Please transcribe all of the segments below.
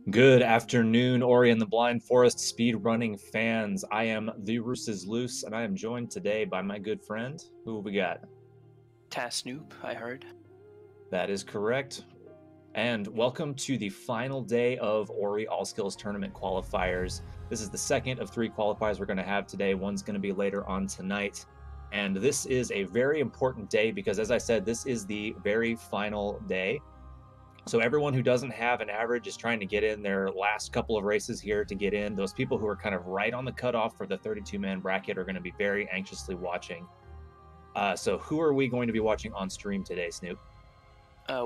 Good afternoon, Ori and the Blind Forest speedrunning fans. I am the Roos is Loose, and I am joined today by my good friend. Who have we got? Snoop, I heard. That is correct. And welcome to the final day of Ori All Skills Tournament qualifiers. This is the second of three qualifiers we're going to have today. One's going to be later on tonight. And this is a very important day because, as I said, this is the very final day. So everyone who doesn't have an average is trying to get in their last couple of races here to get in. Those people who are kind of right on the cutoff for the 32-man bracket are going to be very anxiously watching. So who are we going to be watching on stream today, Snoop?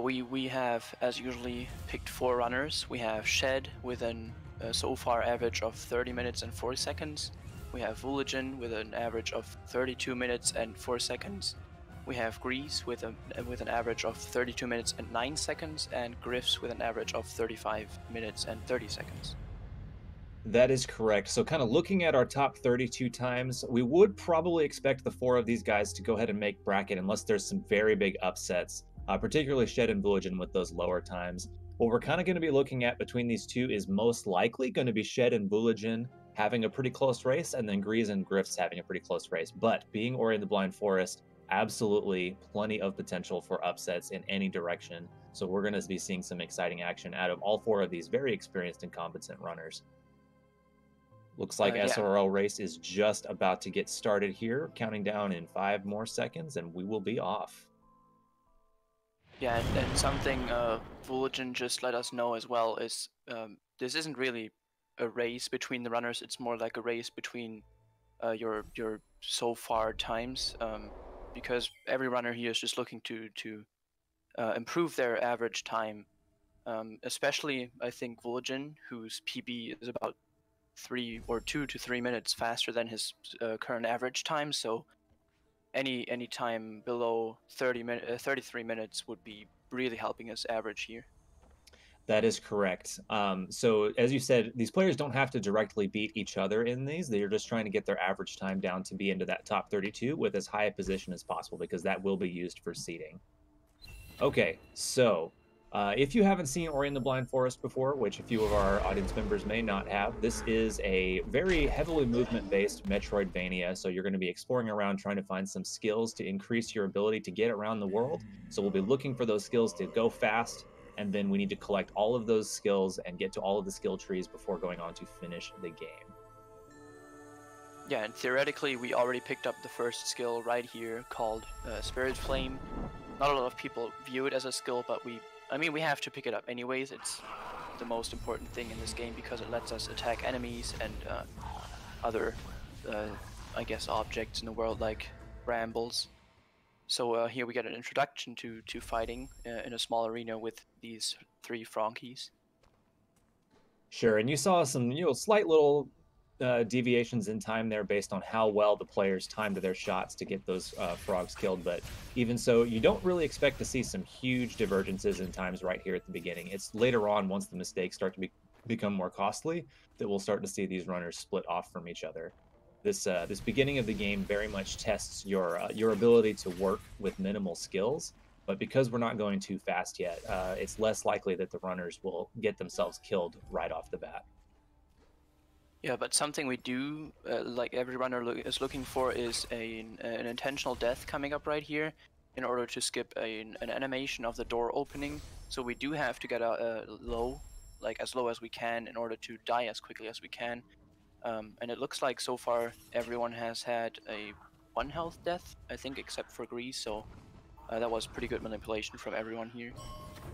We have, as usually, picked four runners. We have Shed with an so far average of 30 minutes and 4 seconds. We have Vooligen with an average of 32 minutes and 4 seconds. We have Grease with an average of 32 minutes and 9 seconds, and Griffs with an average of 35 minutes and 30 seconds. That is correct. So kind of looking at our top 32 times, we would probably expect the four of these guys to go ahead and make bracket unless there's some very big upsets, particularly Shed and Vooligen with those lower times. What we're kind of going to be looking at between these two is most likely going to be Shed and Vooligen having a pretty close race, and then Grease and Griffs having a pretty close race. But being Ori in the Blind Forest, absolutely plenty of potential for upsets in any direction. So we're going to be seeing some exciting action out of all four of these very experienced and competent runners. Looks like Yeah. SRL race is just about to get started here, counting down in 5 more seconds, and we will be off. Yeah, and something Vooligen just let us know as well is this isn't really a race between the runners. It's more like a race between your so far times, because every runner here is just looking to improve their average time. Especially, I think Vooligen, whose PB is about 2 to 3 minutes faster than his current average time. So any time below 33 minutes would be really helping us average here. That is correct. So as you said, these players don't have to directly beat each other in these. They're just trying to get their average time down to be into that top 32 with as high a position as possible because that will be used for seeding. Okay, so if you haven't seen Ori and the Blind Forest before, which a few of our audience members may not have, this is a very heavily movement-based Metroidvania. So you're going to be exploring around trying to find some skills to increase your ability to get around the world. So we'll be looking for those skills to go fast, and then we need to collect all of those skills and get to all of the skill trees before going on to finish the game. Yeah, and theoretically, we already picked up the first skill right here called Spirit Flame. Not a lot of people view it as a skill, but we have to pick it up anyways. It's the most important thing in this game because it lets us attack enemies and other, I guess, objects in the world like brambles. So here we get an introduction to fighting in a small arena with these 3 Frankies. Sure, and you saw some, slight little deviations in time there based on how well the players timed their shots to get those frogs killed. But even so, you don't really expect to see some huge divergences in times right here at the beginning. It's later on, once the mistakes start to become more costly, that we'll start to see these runners split off from each other. This beginning of the game very much tests your ability to work with minimal skills. But because we're not going too fast yet, it's less likely that the runners will get themselves killed right off the bat. Yeah, but something we do, like every runner is looking for, is an intentional death coming up right here in order to skip an animation of the door opening. So we do have to get low, like as low as we can, in order to die as quickly as we can. And it looks like so far everyone has had a 1 health death, I think, except for Grease. So that was pretty good manipulation from everyone here.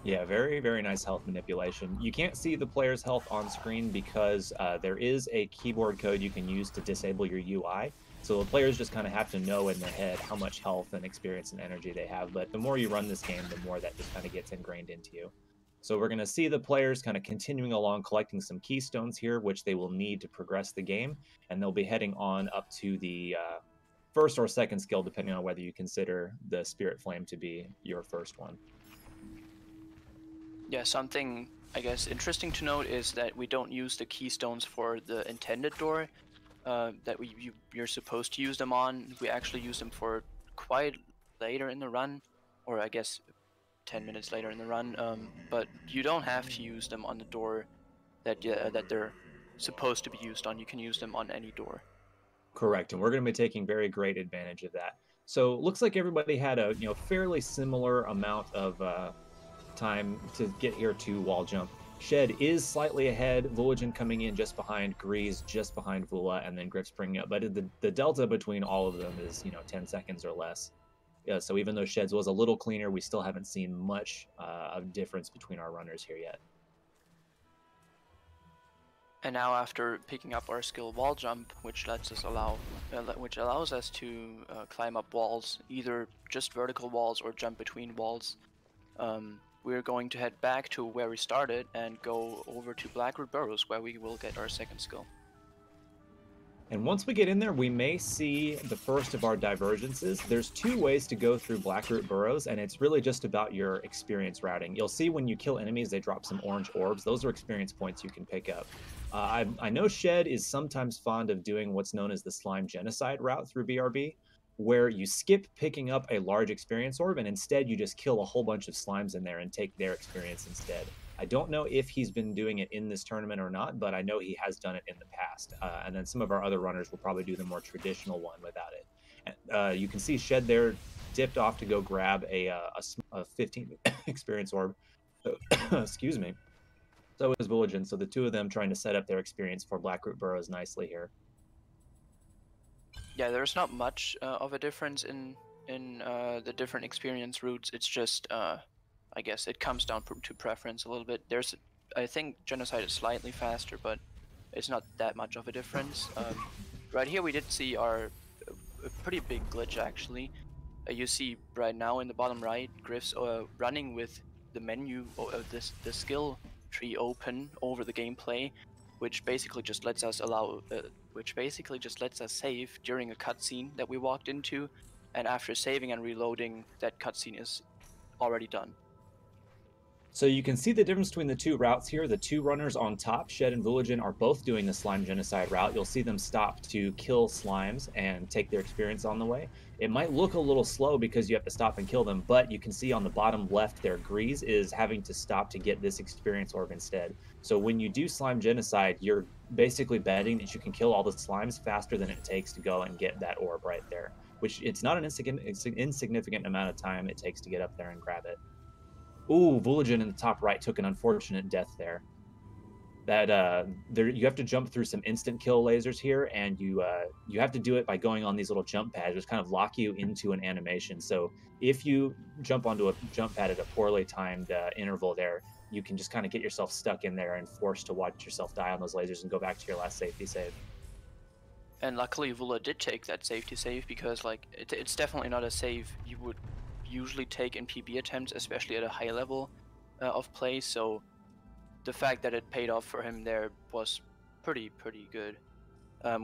Yeah, very, very nice health manipulation. You can't see the player's health on screen because there is a keyboard code you can use to disable your UI. So the players just kind of have to know in their head how much health and experience and energy they have. But the more you run this game, the more that just kind of gets ingrained into you. So we're going to see the players kind of continuing along, collecting some keystones here, which they will need to progress the game. And they'll be heading on up to the first or second skill, depending on whether you consider the Spirit Flame to be your first one. Yeah, something I guess interesting to note is that we don't use the keystones for the intended door that you're supposed to use them on. We actually use them for quite later in the run, or I guess 10 minutes later in the run. But you don't have to use them on the door that they're supposed to be used on. You can use them on any door. Correct, and we're going to be taking very great advantage of that. So looks like everybody had a fairly similar amount of time to get here to wall jump. Shed is slightly ahead. Vuligen coming in just behind. Grease just behind Vula, and then Griff's bringing up. But the delta between all of them is 10 seconds or less. Yeah, so even though Shed's was a little cleaner, we still haven't seen much of difference between our runners here yet. And now after picking up our skill wall jump, which allows us to climb up walls, either just vertical walls or jump between walls, we're going to head back to where we started and go over to Blackroot Burrows, where we will get our second skill. And once we get in there, we may see the first of our divergences. There's two ways to go through Blackroot Burrows, and it's really just about your experience routing. You'll see when you kill enemies, they drop some orange orbs. Those are experience points you can pick up. I know Shed is sometimes fond of doing what's known as the Slime Genocide route through BRB, where you skip picking up a large experience orb, and instead you just kill a whole bunch of slimes in there and take their experience instead. I don't know if he's been doing it in this tournament or not, but I know he has done it in the past. And then some of our other runners will probably do the more traditional one without it. You can see Shed there dipped off to go grab a 15 experience orb. Excuse me. So is Vuligen. So the two of them trying to set up their experience for Blackroot Burrows nicely here. Yeah, there's not much of a difference in the different experience routes. It's just I guess it comes down to preference a little bit. I think Genocide is slightly faster, but it's not that much of a difference. Right here we did see a pretty big glitch actually. You see right now in the bottom right, Griff's running with the menu, the skill tree open over the gameplay, which basically just lets us save during a cutscene that we walked into, and after saving and reloading, that cutscene is already done. So you can see the difference between the two routes here. The two runners on top, Shed and Vuligen, are both doing the Slime Genocide route. You'll see them stop to kill slimes and take their experience on the way. It might look a little slow because you have to stop and kill them, but you can see on the bottom left there, Grease is having to stop to get this experience orb instead. So when you do Slime Genocide, you're basically betting that you can kill all the slimes faster than it takes to go and get that orb right there, which it's not an insignificant amount of time it takes to get up there and grab it. Ooh, Vuligen in the top right took an unfortunate death there. You have to jump through some instant kill lasers here, and you have to do it by going on these little jump pads, which kind of lock you into an animation. So if you jump onto a jump pad at a poorly timed interval there, you can just kind of get yourself stuck in there and forced to watch yourself die on those lasers and go back to your last safety save. And luckily Vula did take that safety save, because like it's definitely not a save you would usually take in PB attempts, especially at a high level of play. So the fact that it paid off for him there was pretty good.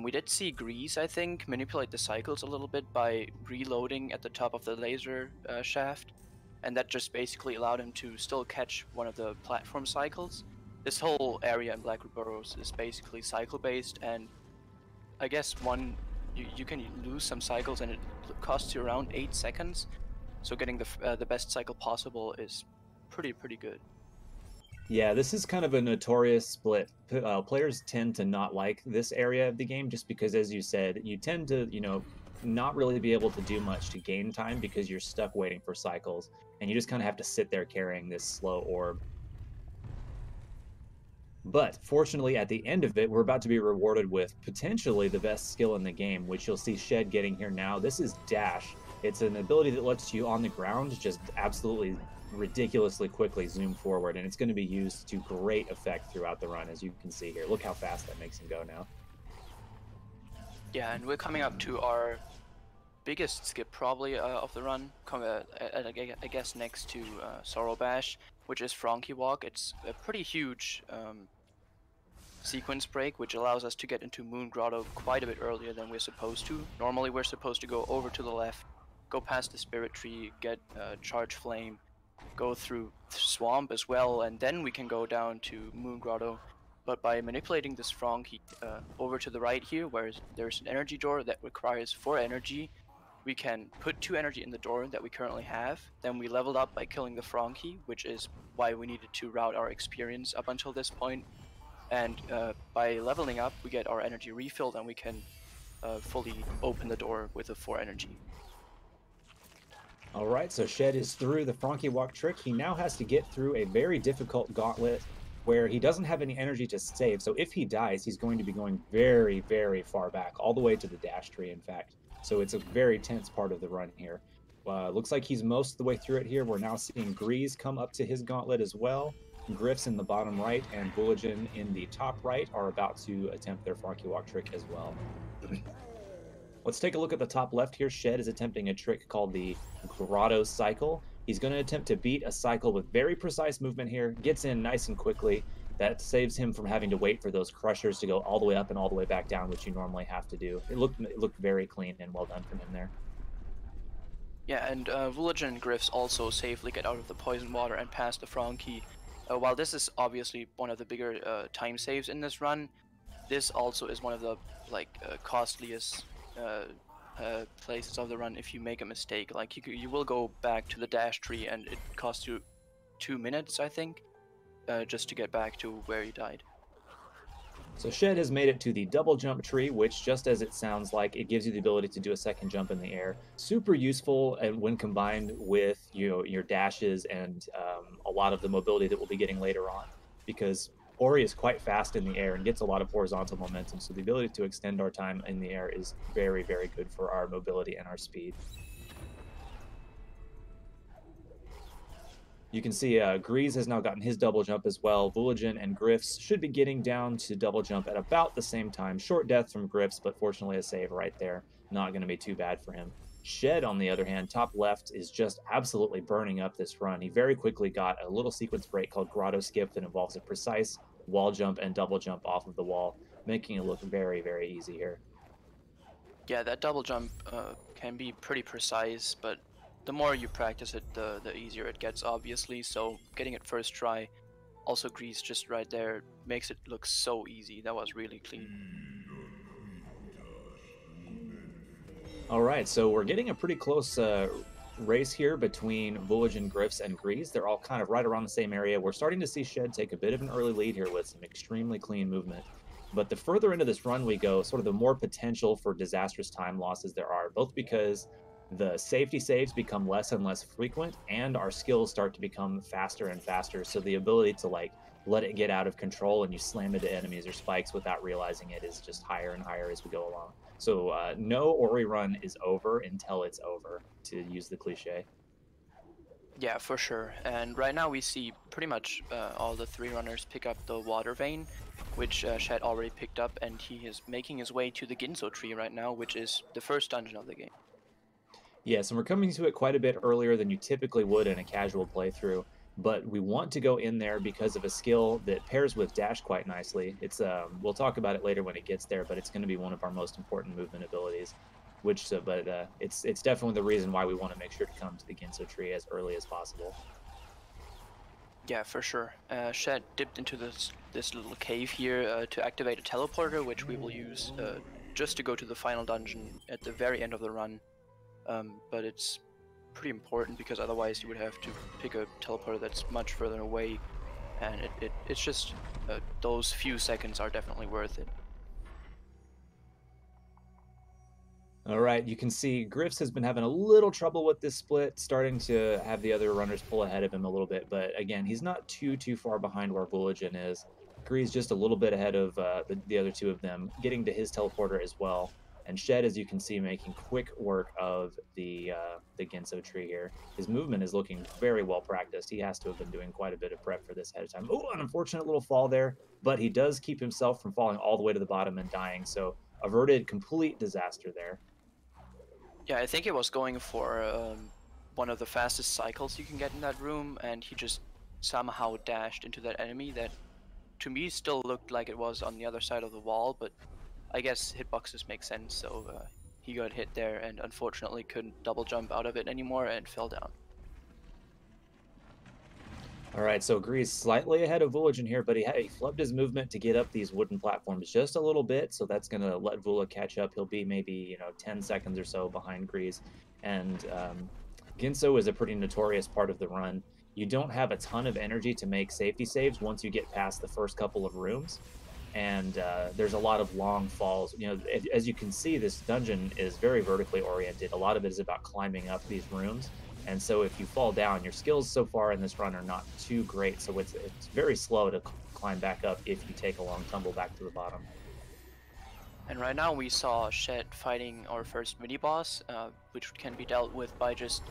We did see Grease, I think, manipulate the cycles a little bit by reloading at the top of the laser shaft, and that just basically allowed him to still catch one of the platform cycles. This whole area in Blackroot Burrows is basically cycle based, and I guess you can lose some cycles and it costs you around 8 seconds. So getting the best cycle possible is pretty good. Yeah, this is kind of a notorious split. Players tend to not like this area of the game just because, as you said, you tend to, not really be able to do much to gain time because you're stuck waiting for cycles, and you just kind of have to sit there carrying this slow orb. But fortunately, at the end of it, we're about to be rewarded with potentially the best skill in the game, which you'll see Shed getting here now. This is Dash. It's an ability that lets you on the ground just absolutely ridiculously quickly zoom forward, and it's going to be used to great effect throughout the run, as you can see here. Look how fast that makes him go now. Yeah, and we're coming up to our biggest skip probably of the run, I guess next to Sorrow Bash, which is Frankie Walk. It's a pretty huge sequence break, which allows us to get into Moon Grotto quite a bit earlier than we're supposed to. Normally we're supposed to go over to the left, go past the Spirit Tree, get Charge Flame, go through Swamp as well, and then we can go down to Moon Grotto. But by manipulating this Frankie over to the right here, where there's an energy door that requires 4 energy, we can put 2 energy in the door that we currently have. Then we leveled up by killing the Frankie, which is why we needed to route our experience up until this point. And by leveling up, we get our energy refilled, and we can fully open the door with a 4 energy. All right, so Shed is through the Frankie Walk trick. He now has to get through a very difficult gauntlet where he doesn't have any energy to save. So if he dies, he's going to be going very, very far back, all the way to the dash tree, in fact. So it's a very tense part of the run here. Looks like he's most of the way through it here. We're now seeing Grease come up to his gauntlet as well. Griffs in the bottom right and Bulligan in the top right are about to attempt their Frankie Walk trick as well. Let's take a look at the top left here. Shed is attempting a trick called the Grotto Cycle. He's going to attempt to beat a cycle with very precise movement here, gets in nice and quickly. That saves him from having to wait for those crushers to go all the way up and all the way back down, which you normally have to do. It looked very clean and well done from him there. Yeah, and Vulligan and Griffs also safely get out of the poison water and pass the Frankie. While this is obviously one of the bigger time saves in this run, this also is one of the costliest places of the run if you make a mistake. Like you will go back to the dash tree and it costs you 2 minutes, I think, just to get back to where you died. So Shed has made it to the double jump tree, which, just as it sounds like, it gives you the ability to do a second jump in the air. Super useful, and when combined with your dashes and a lot of the mobility that we'll be getting later on, because Ori is quite fast in the air and gets a lot of horizontal momentum. So the ability to extend our time in the air is very, very good for our mobility and our speed. You can see Grease has now gotten his double jump as well. Vulligan and Griffs should be getting down to double jump at about the same time. Short death from Griffs, but fortunately a save right there. Not going to be too bad for him. Shed, on the other hand, top left, is just absolutely burning up this run. He very quickly got a little sequence break called Grotto Skip that involves a precise wall jump and double jump off of the wall, making it look very, very easy here. Yeah, that double jump can be pretty precise, but the more you practice it, the easier it gets, obviously. So getting it first try, also Grease just right there, makes it look so easy. That was really clean. All right, so we're getting a pretty close race here between Vulligan, Griffs, and Grease. They're all kind of right around the same area. We're starting to see Shed take a bit of an early lead here with some extremely clean movement. But the further into this run we go, sort of the more potential for disastrous time losses there are, both because the safety saves become less and less frequent, and our skills start to become faster and faster. So the ability to let it get out of control and you slam into enemies or spikes without realizing it is just higher and higher as we go along. So no Ori run is over until it's over, to use the cliche. Yeah, for sure. And right now we see pretty much all the 3 runners pick up the water vein, which Shed already picked up, and he is making his way to the Ginso tree right now, which is the first dungeon of the game. Yes, and we're coming to it quite a bit earlier than you typically would in a casual playthrough, but we want to go in there because of a skill that pairs with dash quite nicely. It's we'll talk about it later when it gets there, but it's going to be one of our most important movement abilities. It's definitely the reason why we want to make sure to come to the Ginso tree as early as possible. Yeah, for sure. Shed dipped into this little cave here to activate a teleporter, which we will use just to go to the final dungeon at the very end of the run. But it's pretty important because otherwise you would have to pick a teleporter that's much further away, and it's just those few seconds are definitely worth it. All right, you can see Griffs has been having a little trouble with this split, starting to have the other runners pull ahead of him a little bit. But again, he's not too far behind where Vulligan is. Grease just a little bit ahead of the other 2 of them, getting to his teleporter as well. And Shed, as you can see, making quick work of the Ginso tree here. His movement is looking very well practiced. He has to have been doing quite a bit of prep for this ahead of time. Oh, an unfortunate little fall there, but he does keep himself from falling all the way to the bottom and dying. So averted complete disaster there. Yeah, I think it was going for one of the fastest cycles you can get in that room, and he just somehow dashed into that enemy that, to me, still looked like it was on the other side of the wall, but I guess hitboxes make sense, so he got hit there and unfortunately couldn't double jump out of it anymore and fell down. All right, so Grease slightly ahead of Vulligan here, but he flubbed his movement to get up these wooden platforms just a little bit, so that's going to let Vula catch up. He'll be maybe 10 seconds or so behind Grease, and Ginso is a pretty notorious part of the run. you don't have a ton of energy to make safety saves once you get past the first couple of rooms. And there's a lot of long falls. You know, as you can see, this dungeon is very vertically oriented. A lot of it is about climbing up these rooms. And so if you fall down, your skills so far in this run are not too great. So it's very slow to climb back up if you take a long tumble back to the bottom. And right now we saw Shed fighting our first mini-boss, which can be dealt with by just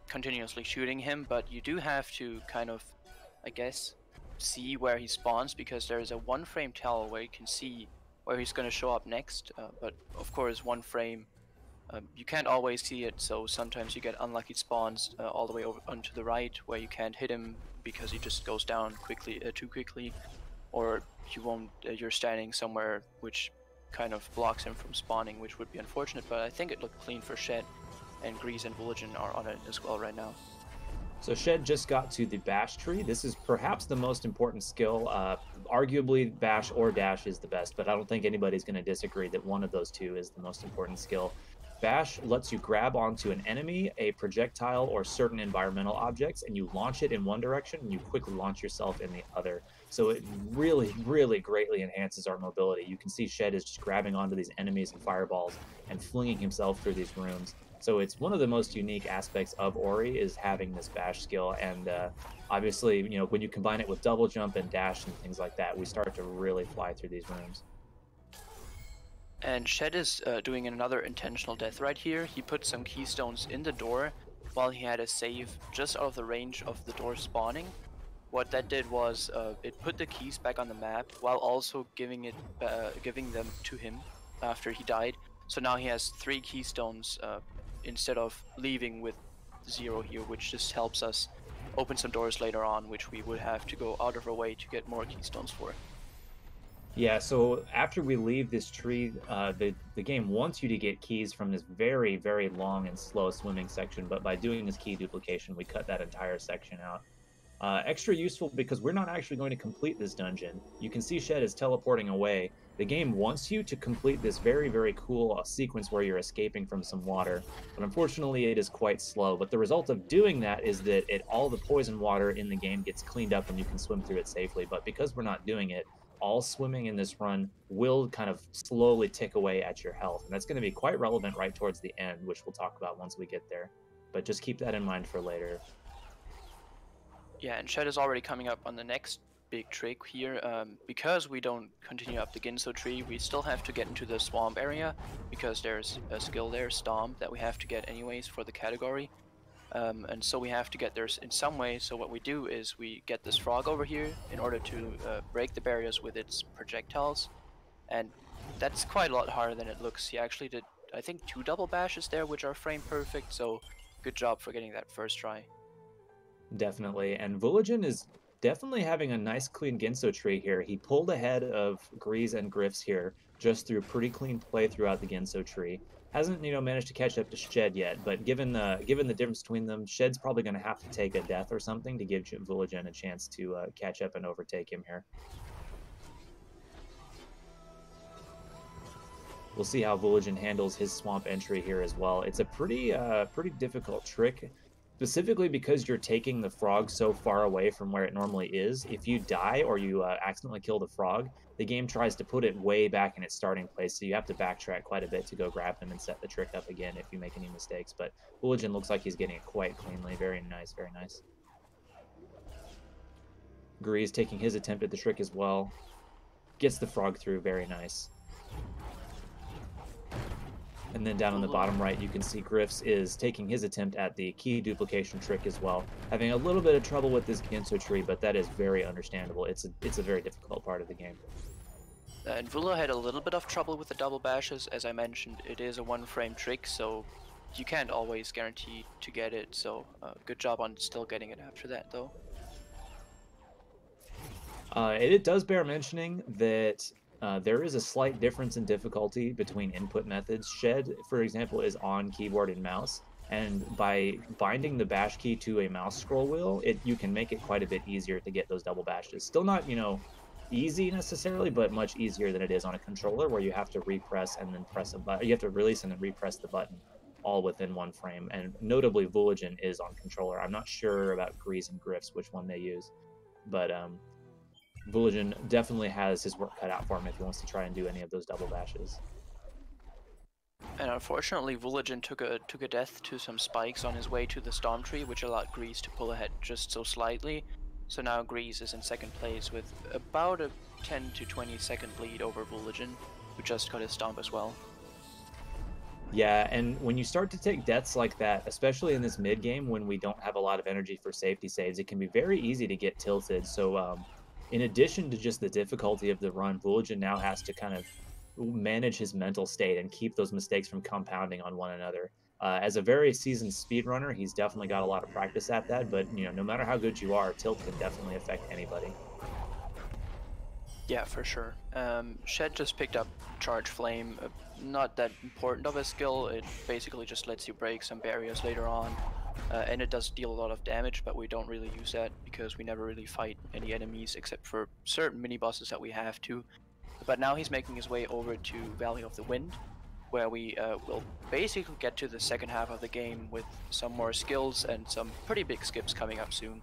continuously shooting him, but you do have to kind of, I guess, see where he spawns, because there is a one frame tell where you can see where he's going to show up next, but of course one frame, you can't always see it, so sometimes you get unlucky spawns all the way over onto the right where you can't hit him because he just goes down quickly, too quickly, or you won't, you're standing somewhere which kind of blocks him from spawning, which would be unfortunate, but I think it looked clean for Shed, and Grease and Voligen are on it as well right now. So Shed just got to the Bash tree. This is perhaps the most important skill. Arguably, Bash or Dash is the best, but I don't think anybody's going to disagree that one of those two is the most important skill. Bash lets you grab onto an enemy, a projectile, or certain environmental objects, and you launch it in one direction, and you quickly launch yourself in the other. So it really, really greatly enhances our mobility. You can see Shed is just grabbing onto these enemies and fireballs and flinging himself through these rooms. So it's one of the most unique aspects of Ori is having this Bash skill, and obviously, you know, when you combine it with double jump and dash and things like that, we start to really fly through these rooms. And Shed is doing another intentional death right here. He put some keystones in the door while he had a save just out of the range of the door spawning. What that did was it put the keys back on the map while also giving them to him after he died. So now he has 3 keystones instead of leaving with 0 here, which just helps us open some doors later on, which we would have to go out of our way to get more keystones for. Yeah, so after we leave this tree, the game wants you to get keys from this very, very long and slow swimming section, but by doing this key duplication, we cut that entire section out. Extra useful because we're not actually going to complete this dungeon. You can see Shed is teleporting away. The game wants you to complete this very, very cool sequence where you're escaping from some water, but unfortunately it is quite slow. But the result of doing that is that all the poison water in the game gets cleaned up and you can swim through it safely. But because we're not doing it, all swimming in this run will kind of slowly tick away at your health. And that's going to be quite relevant right towards the end, which we'll talk about once we get there. But just keep that in mind for later. Yeah, and Shed is already coming up on the next big trick here. Because we don't continue up the Ginso tree, we still have to get into the swamp area, because there's a skill there, Stomp, that we have to get anyways for the category. And so we have to get there in some way. So what we do is we get this frog over here in order to break the barriers with its projectiles, and that's quite a lot harder than it looks. He actually did, I think, 2 double bashes there, which are frame perfect, so good job for getting that first try. Definitely, and Voligen is definitely having a nice clean Ginso tree here. He pulled ahead of Grease and Griffs here just through pretty clean play throughout the Ginso tree. Hasn't, you know, managed to catch up to Shed yet, but given the difference between them, Shed's probably going to have to take a death or something to give Voligen a chance to catch up and overtake him here. We'll see how Voligen handles his swamp entry here as well. It's a pretty difficult trick, specifically because you're taking the frog so far away from where it normally is. If you die or you accidentally kill the frog, the game tries to put it way back in its starting place, so you have to backtrack quite a bit to go grab him and set the trick up again if you make any mistakes. But Voligen looks like he's getting it quite cleanly. Very nice, very nice. Grease taking his attempt at the trick as well. Gets the frog through, very nice. And then down on the bottom right, you can see Griffs is taking his attempt at the key duplication trick as well. Having a little bit of trouble with this Ginso tree, but that is very understandable. It's a very difficult part of the game. And Vula had a little bit of trouble with the double bashes. As I mentioned, it is a 1-frame trick, so you can't always guarantee to get it. So good job on still getting it after that, though. It does bear mentioning that there is a slight difference in difficulty between input methods. Shed, for example, is on keyboard and mouse, and by binding the bash key to a mouse scroll wheel, you can make it quite a bit easier to get those double bashes. Still not, you know, easy necessarily, but much easier than it is on a controller where you have to repress and then press a button. You have to release and then repress the button. all within one frame. And notably, Vulagen is on controller. I'm not sure about Grease and Griffs, which one they use, but Vulagen definitely has his work cut out for him if he wants to try and do any of those double dashes. And unfortunately, Vulagen took a death to some spikes on his way to the Storm Tree, which allowed Grease to pull ahead just so slightly. So now Grease is in second place with about a 10 to 20 second lead over Vulagen, who just got his stomp as well. Yeah, and when you start to take deaths like that, especially in this mid game when we don't have a lot of energy for safety saves, it can be very easy to get tilted. So, in addition to just the difficulty of the run, Vulagen now has to kind of manage his mental state and keep those mistakes from compounding on one another. As a very seasoned speedrunner, he's definitely got a lot of practice at that. But no matter how good you are, tilt can definitely affect anybody. Yeah, for sure. Shed just picked up Charge Flame. Not that important of a skill. It basically just lets you break some barriers later on. And it does deal a lot of damage, but we don't really use that because we never really fight any enemies except for certain mini-bosses that we have to. But now he's making his way over to Valley of the Wind, where we will basically get to the second half of the game with some more skills and some pretty big skips coming up soon.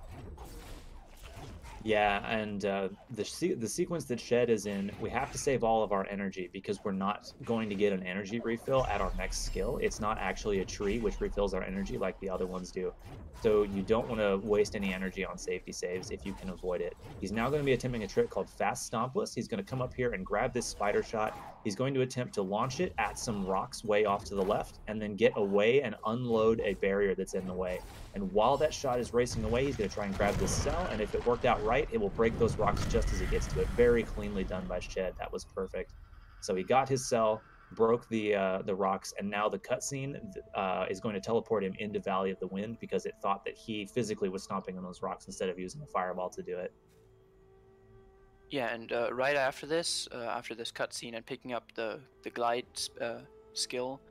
Yeah, and the sequence that Shed is in, we have to save all of our energy because we're not going to get an energy refill at our next skill. It's not actually a tree which refills our energy like the other ones do. So you don't want to waste any energy on safety saves if you can avoid it. He's now going to be attempting a trick called Fast Stompless. He's going to come up here and grab this spider shot. He's going to attempt to launch it at some rocks way off to the left and then get away and unload a barrier that's in the way. And while that shot is racing away, he's going to try and grab this cell, and if it worked out right, it will break those rocks just as he gets to it. Very cleanly done by Shed. That was perfect. So he got his cell, broke the rocks, and now the cutscene is going to teleport him into Valley of the Wind because it thought that he physically was stomping on those rocks instead of using a fireball to do it. Yeah, and right after this cutscene and picking up the glide skill,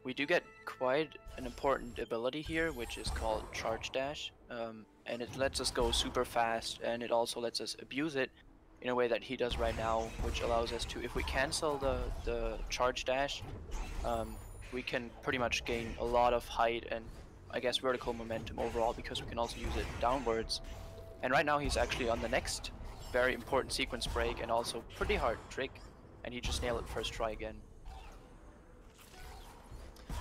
we do get quite an important ability here, which is called Charge Dash, and it lets us go super fast, and it also lets us abuse it in a way that he does right now, which allows us to, if we cancel the Charge Dash, we can pretty much gain a lot of height and I guess vertical momentum overall because we can also use it downwards. And right now he's actually on the next very important sequence break and also pretty hard trick, and he just nailed it first try again.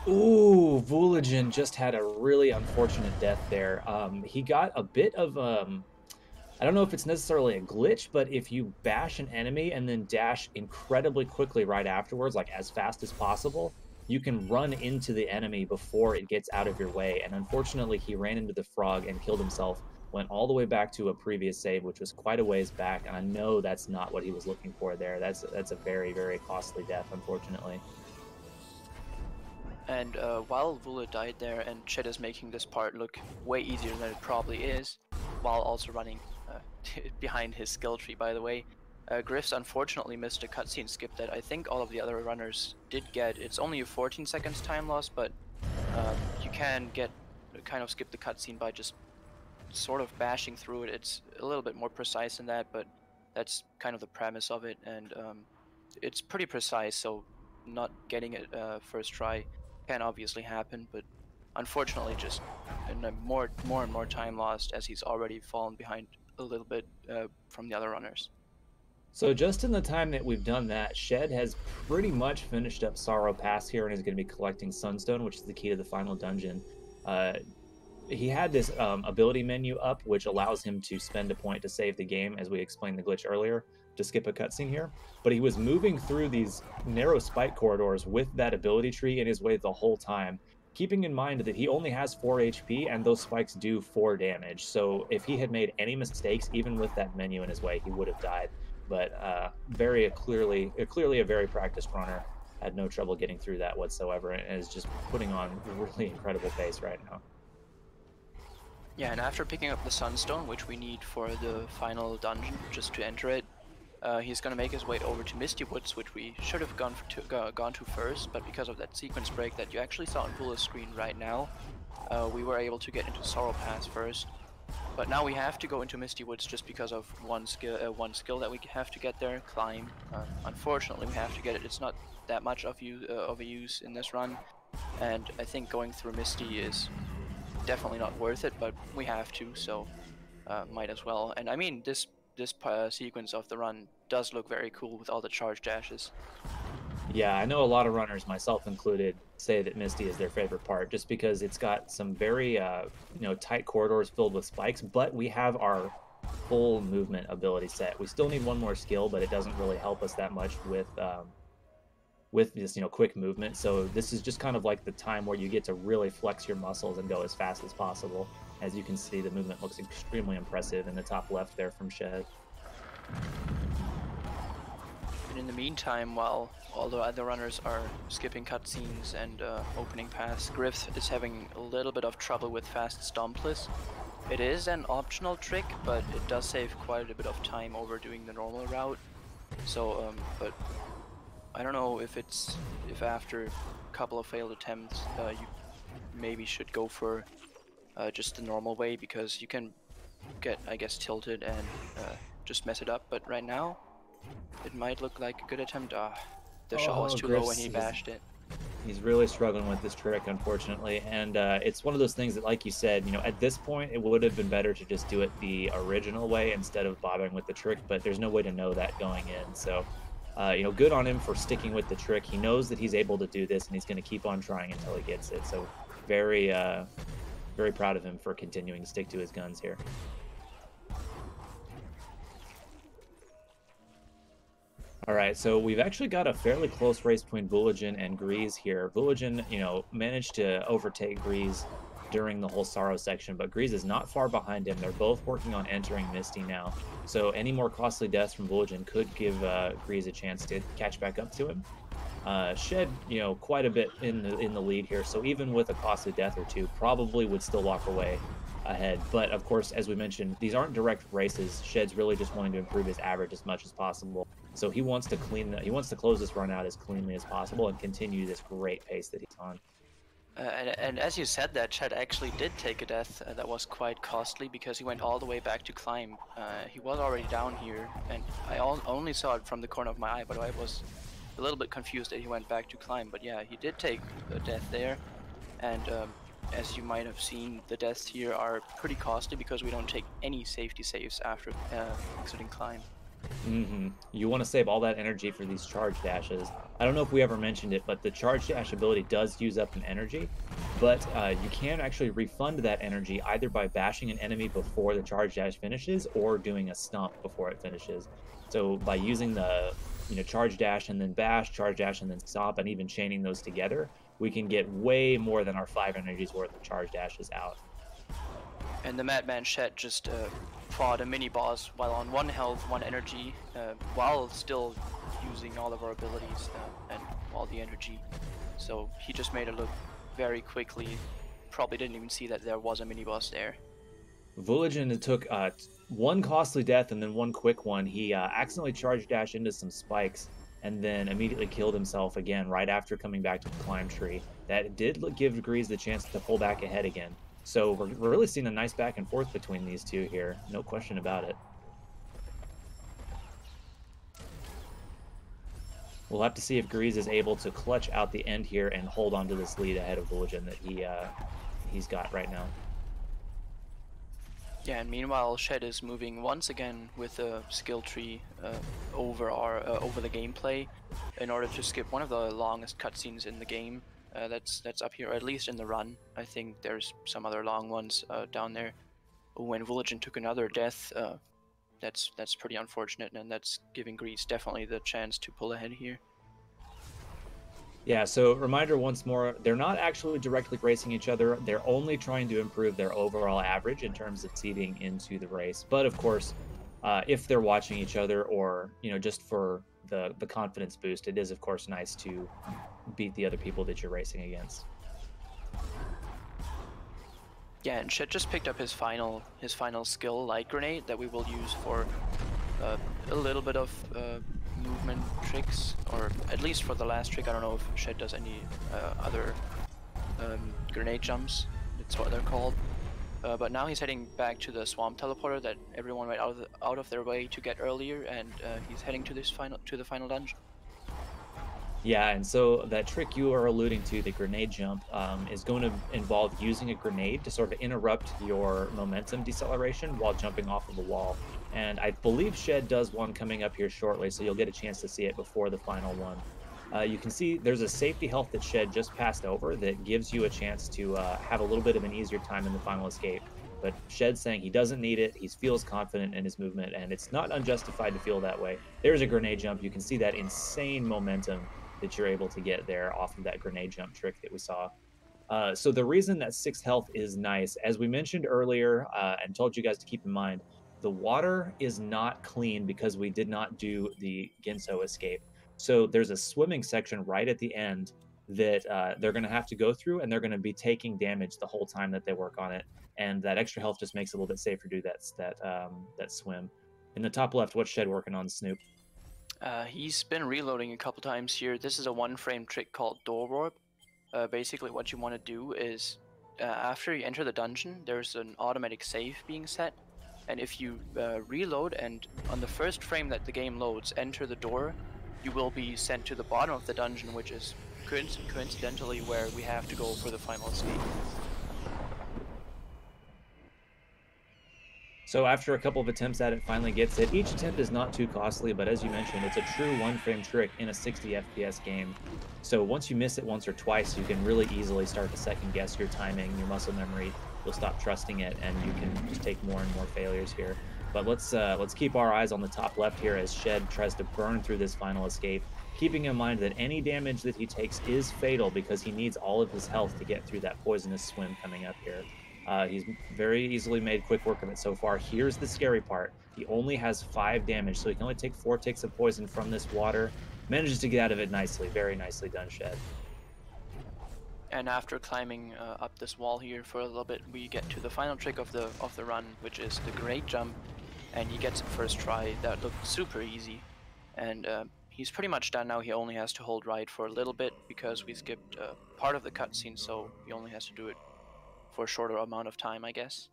Ooh, Vulagen just had a really unfortunate death there. He got a bit of I don't know if it's necessarily a glitch, but if you bash an enemy and then dash incredibly quickly right afterwards, like as fast as possible, you can run into the enemy before it gets out of your way. And unfortunately, he ran into the frog and killed himself, went all the way back to a previous save, which was quite a ways back. And I know that's not what he was looking for there. That's a very, very costly death, unfortunately. And while Vula died there, and Chet is making this part look way easier than it probably is, while also running behind his skill tree, by the way, Griff's unfortunately missed a cutscene skip that I think all of the other runners did get. It's only a 14 seconds time loss, but you can kind of skip the cutscene by just sort of bashing through it. It's a little bit more precise than that, but that's kind of the premise of it, and it's pretty precise, so not getting it first try can obviously happen, but unfortunately just more and more time lost as he's already fallen behind a little bit from the other runners. So just in the time that we've done that, Shed has pretty much finished up Sorrow Pass here and is going to be collecting Sunstone, which is the key to the final dungeon. He had this ability menu up, which allows him to spend a point to save the game, as we explained the glitch earlier, to skip a cutscene here. But he was moving through these narrow spike corridors with that ability tree in his way the whole time, keeping in mind that he only has 4 HP and those spikes do 4 damage. So if he had made any mistakes, even with that menu in his way, he would have died. But very clearly a very practiced runner. Had no trouble getting through that whatsoever, and is just putting on really incredible pace right now. Yeah, and after picking up the Sunstone, which we need for the final dungeon just to enter it, he's going to make his way over to Misty Woods, which we should have gone to first, but because of that sequence break that you actually saw on Vula's screen right now, we were able to get into Sorrow Pass first. But now we have to go into Misty Woods just because of one skill that we have to get there, Climb. Unfortunately, we have to get it. It's not that much of a use in this run, and I think going through Misty is definitely not worth it, but we have to, so might as well. And I mean, this sequence of the run does look very cool with all the charge dashes. Yeah, I know a lot of runners, myself included, say that Misty is their favorite part just because it's got some very tight corridors filled with spikes, but we have our full movement ability set. We still need one more skill, but it doesn't really help us that much with this quick movement. So this is just kind of like the time where you get to really flex your muscles and go as fast as possible. As you can see, the movement looks extremely impressive in the top left there from Shed. And in the meantime, while all the other runners are skipping cutscenes and opening paths, Griff is having a little bit of trouble with fast stompless. It is an optional trick, but it does save quite a bit of time over doing the normal route. So, but I don't know if after a couple of failed attempts, you maybe should go for just the normal way, because you can get, I guess, tilted and just mess it up. But right now, it might look like a good attempt. The shot was too low and he bashed it. He's really struggling with this trick, unfortunately, and it's one of those things that, like you said, at this point, it would have been better to just do it the original way instead of bothering with the trick, but there's no way to know that going in, so, good on him for sticking with the trick. He knows that he's able to do this, and he's going to keep on trying until he gets it, so very, very proud of him for continuing to stick to his guns here. All right, so we've actually got a fairly close race between Vooligan and Grease here. Vooligan, managed to overtake Grease during the whole Sorrow section, but Grease is not far behind him. They're both working on entering Misty now, so any more costly deaths from Vooligan could give Grease a chance to catch back up to him. Shed, quite a bit in the lead here, so even with a costly death or two, probably would still walk away ahead. But of course, as we mentioned, these aren't direct races. Shed's really just wanting to improve his average as much as possible. So he wants to close this run out as cleanly as possible and continue this great pace that he's on. And as you said, that Shed actually did take a death that was quite costly, because he went all the way back to climb. He was already down here, and I only saw it from the corner of my eye, but I was a little bit confused that he went back to climb. But yeah, he did take a death there, and as you might have seen, the deaths here are pretty costly because we don't take any safety saves after exiting climb. You want to save all that energy for these charge dashes. I don't know if we ever mentioned it, but the charge dash ability does use up an energy, but you can actually refund that energy either by bashing an enemy before the charge dash finishes or doing a stomp before it finishes. So by using the charge dash and then bash, charge dash and then stomp, and even chaining those together, we can get way more than our 5 energies worth of charge dashes out. And the Madman Shed just fought a mini boss while on 1 health, 1 energy, while still using all of our abilities and all the energy. So he just made it look very quickly. Probably didn't even see that there was a mini boss there. Vooligan took 1 costly death and then 1 quick one. He accidentally charge dashed into some spikes and then immediately killed himself again right after coming back to the climb tree. That did give Grease the chance to pull back ahead again. So we're really seeing a nice back and forth between these two here. No question about it. We'll have to see if Grease is able to clutch out the end here and hold on to this lead ahead of Vooligan that he's got right now. Yeah, and meanwhile, Shed is moving once again with a skill tree over the gameplay in order to skip one of the longest cutscenes in the game. That's up here, at least in the run. I think there's some other long ones down there. When Vooligan took another death, that's pretty unfortunate, and that's giving Grease definitely the chance to pull ahead here. Yeah, so reminder once more, they're not actually directly racing each other. They're only trying to improve their overall average in terms of seeding into the race. But of course, if they're watching each other or, just for the confidence boost, it is of course nice to beat the other people that you're racing against. Yeah, and Shed just picked up his final skill, Light Grenade, that we will use for a little bit of movement tricks, or at least for the last trick. I don't know if Shed does any other grenade jumps. That's what they're called. But now he's heading back to the swamp teleporter that everyone went out of their way to get earlier, and he's heading to the final dungeon. Yeah, and so that trick you are alluding to, the grenade jump, is going to involve using a grenade to sort of interrupt your momentum deceleration while jumping off of a wall. And I believe Shed does one coming up here shortly, so you'll get a chance to see it before the final one. You can see there's a safety health that Shed just passed over that gives you a chance to have a little bit of an easier time in the final escape. But Shed's saying he doesn't need it. He feels confident in his movement, and it's not unjustified to feel that way. There's a grenade jump. You can see that insane momentum that you're able to get there off of that grenade jump trick that we saw. So the reason that 6 health is nice, as we mentioned earlier, and told you guys to keep in mind, the water is not clean because we did not do the Ginso escape. So there's a swimming section right at the end that they're going to have to go through, and they're going to be taking damage the whole time that they work on it. And that extra health just makes it a little bit safer to do that swim. In the top left, what's Shed working on, Snoop? He's been reloading a couple times here. This is a one-frame trick called Door Warp. Basically, what you want to do is, after you enter the dungeon, there's an automatic save being set. And if you reload and on the first frame that the game loads, enter the door, you will be sent to the bottom of the dungeon, which is coincidentally where we have to go for the final escape. So after a couple of attempts at it, finally gets it. Each attempt is not too costly, but as you mentioned, it's a true one-frame trick in a 60 FPS game. So once you miss it once or twice, you can really easily start to second guess your timing, your muscle memory. You'll stop trusting it, and you can just take more and more failures here. But let's keep our eyes on the top left here as Shed tries to burn through this final escape, keeping in mind that any damage that he takes is fatal because he needs all of his health to get through that poisonous swim coming up here. He's very easily made quick work of it so far. Here's the scary part. He only has 5 damage, so he can only take 4 ticks of poison from this water. Manages to get out of it nicely. Very nicely done, Shed. And after climbing up this wall here for a little bit, we get to the final trick of the run, which is the great jump, and he gets it first try. That looked super easy, and he's pretty much done now. He only has to hold right for a little bit because we skipped part of the cutscene, so he only has to do it for a shorter amount of time, I guess.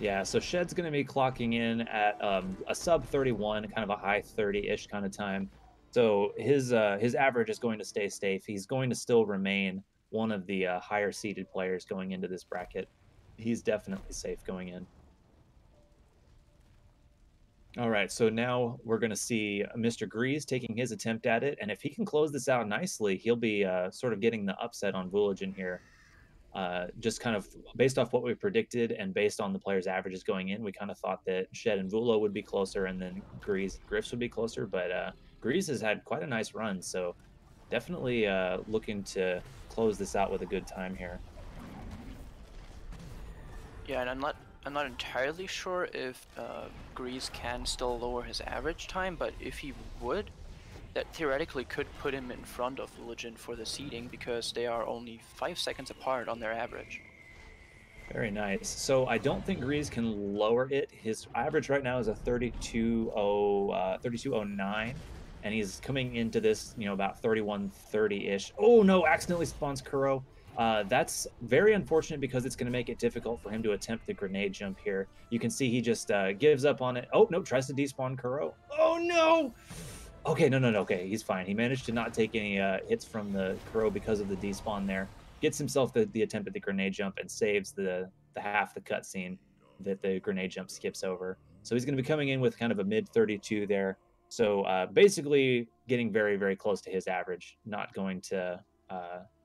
Yeah, so Shed's going to be clocking in at a sub 31, kind of a high 30-ish kind of time. So his average is going to stay safe. He's going to still remain one of the higher seeded players going into this bracket. He's definitely safe going in. All right, so now we're going to see Mr. Grease taking his attempt at it, and if he can close this out nicely, he'll be sort of getting the upset on Vuligen here. Just kind of based off what we predicted and based on the players' averages going in, we kind of thought that Shed and Vulo would be closer, and then Grease and Griffs would be closer. But Grease has had quite a nice run, so definitely looking to close this out with a good time here. Yeah, and I'm not entirely sure if Grease can still lower his average time, but if he would, that theoretically could put him in front of Legend for the seeding because they are only 5 seconds apart on their average. Very nice. So I don't think Grease can lower it. His average right now is a 3209, and he's coming into this, about 3130-ish. Oh no, accidentally spawns Kuro. That's very unfortunate because it's going to make it difficult for him to attempt the grenade jump here. You can see he just gives up on it. Oh no, tries to despawn Kuro. Oh no! Okay, no, okay, he's fine. He managed to not take any hits from the Kuro because of the despawn there. Gets himself the attempt at the grenade jump and saves the half the cutscene that the grenade jump skips over. So he's going to be coming in with kind of a mid 32 there. So basically getting very, very close to his average. Not going to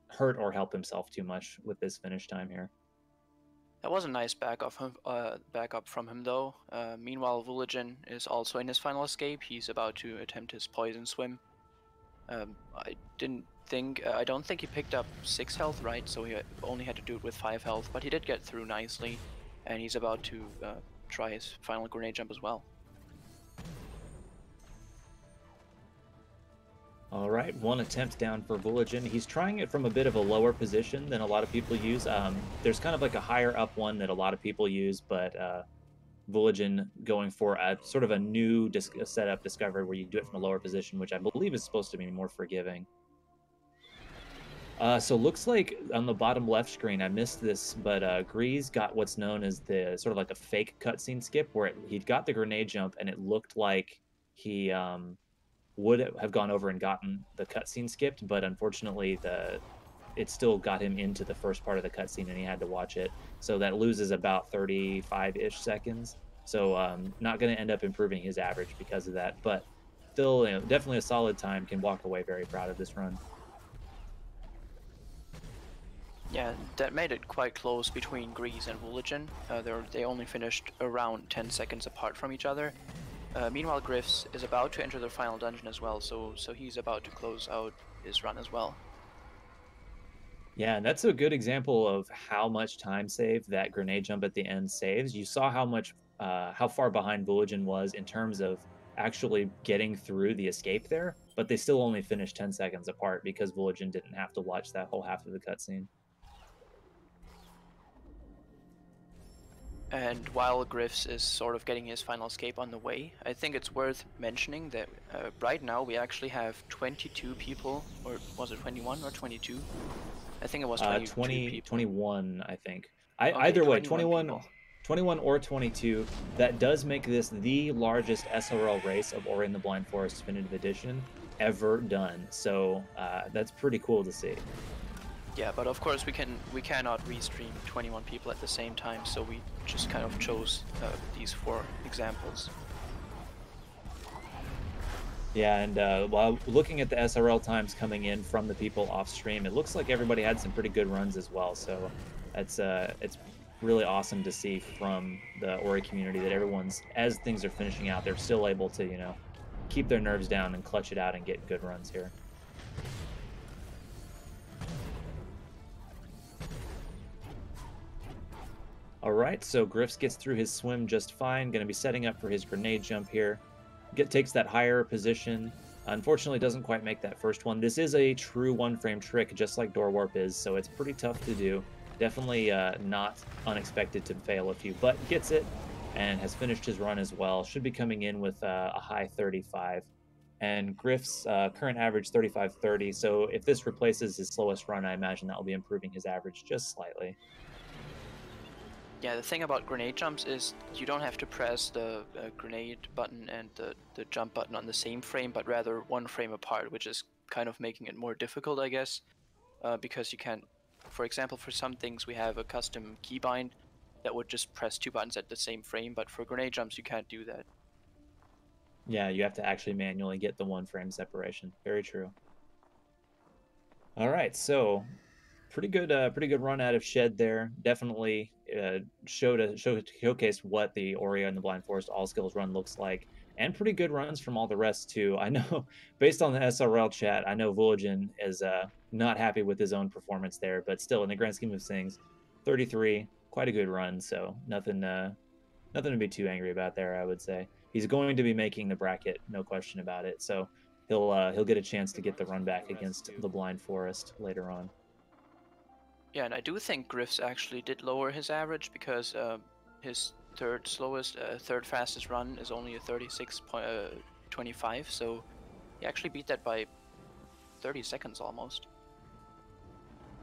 hurt or help himself too much with this finish time here. That was a nice backup from him, though. Meanwhile, Vuligen is also in his final escape. He's about to attempt his poison swim. I don't think he picked up 6 health, right? So he only had to do it with 5 health, but he did get through nicely, and he's about to try his final grenade jump as well. All right, one attempt down for Vuligen. He's trying it from a bit of a lower position than a lot of people use. There's kind of like a higher up one that a lot of people use, but Vuligen going for a sort of a new setup discovery where you do it from a lower position, which I believe is supposed to be more forgiving. So looks like on the bottom left screen, I missed this, but Grease got what's known as the sort of like a fake cutscene skip where he got the grenade jump and it looked like he would have gone over and gotten the cutscene skipped, but unfortunately it still got him into the first part of the cutscene and he had to watch it. So that loses about 35-ish seconds. So not going to end up improving his average because of that, but still, definitely a solid time. Can walk away very proud of this run. Yeah, that made it quite close between Grease and Woolagin. They only finished around 10 seconds apart from each other. Meanwhile, Griffs is about to enter the final dungeon as well, so he's about to close out his run as well. Yeah, and that's a good example of how much time save that grenade jump at the end saves. You saw how far behind Voyagen was in terms of actually getting through the escape there, but they still only finished 10 seconds apart because Voyagen didn't have to watch that whole half of the cutscene. And while Griffs is sort of getting his final escape on the way, I think it's worth mentioning that right now we actually have 22 people, or was it 21 or 22? I think it was 22 people. 21, I think. Okay, Either way, 21 people. 21 or 22, that does make this the largest SRL race of Ori and the Blind Forest Definitive Edition ever done. So that's pretty cool to see. Yeah, but of course we cannot restream 21 people at the same time, so we just kind of chose these 4 examples. Yeah, and while looking at the SRL times coming in from the people off stream, it looks like everybody had some pretty good runs as well. So it's really awesome to see from the Ori community that everyone's, as things are finishing out, they're still able to keep their nerves down and clutch it out and get good runs here. All right, so Griffs gets through his swim just fine. Going to be setting up for his grenade jump here. Takes that higher position. Unfortunately, doesn't quite make that first one. This is a true one-frame trick, just like Door Warp is, so it's pretty tough to do. Definitely not unexpected to fail a few, but gets it and has finished his run as well. Should be coming in with a high 35. And Griff's current average 35.30, so if this replaces his slowest run, I imagine that will be improving his average just slightly. Yeah, the thing about grenade jumps is you don't have to press the grenade button and the jump button on the same frame, but rather one frame apart, which is kind of making it more difficult, I guess, because you can't, for example, for some things we have a custom keybind that would just press 2 buttons at the same frame, but for grenade jumps you can't do that. Yeah, you have to actually manually get the 1 frame separation. Very true. All right, so pretty good run out of Shed there. Definitely showcased what the Ori and the Blind Forest All Skills run looks like, and pretty good runs from all the rest too. I know, based on the SRL chat, I know Voyagen is not happy with his own performance there, but still, in the grand scheme of things, 33, quite a good run. So nothing to be too angry about there, I would say. He's going to be making the bracket, no question about it. So he'll get a chance to get the run back against the Blind Forest later on. Yeah, and I do think Griff's actually did lower his average because his third fastest run is only a 36.25, so he actually beat that by 30 seconds almost.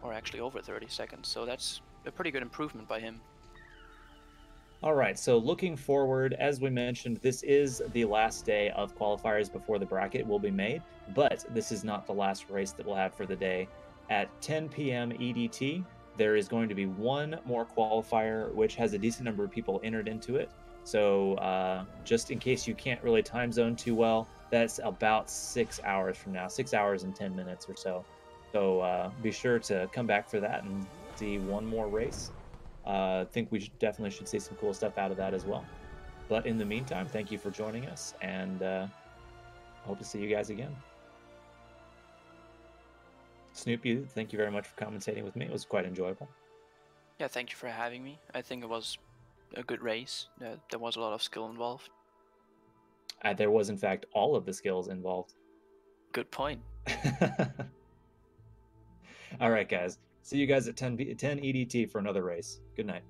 Or actually over 30 seconds, so that's a pretty good improvement by him. All right, so looking forward, as we mentioned, this is the last day of qualifiers before the bracket will be made, but this is not the last race that we'll have for the day. At 10 p.m. EDT, there is going to be one more qualifier, which has a decent number of people entered into it. So just in case you can't really time zone too well, that's about 6 hours from now, 6 hours and 10 minutes or so. So be sure to come back for that and see one more race. I think we definitely should see some cool stuff out of that as well. But in the meantime, thank you for joining us, and hope to see you guys again. Snoopy, thank you very much for commentating with me. It was quite enjoyable. Yeah, thank you for having me. I think it was a good race. There was a lot of skill involved. There was, in fact, all of the skills involved. Good point. All right, guys. See you guys at 10 EDT for another race. Good night.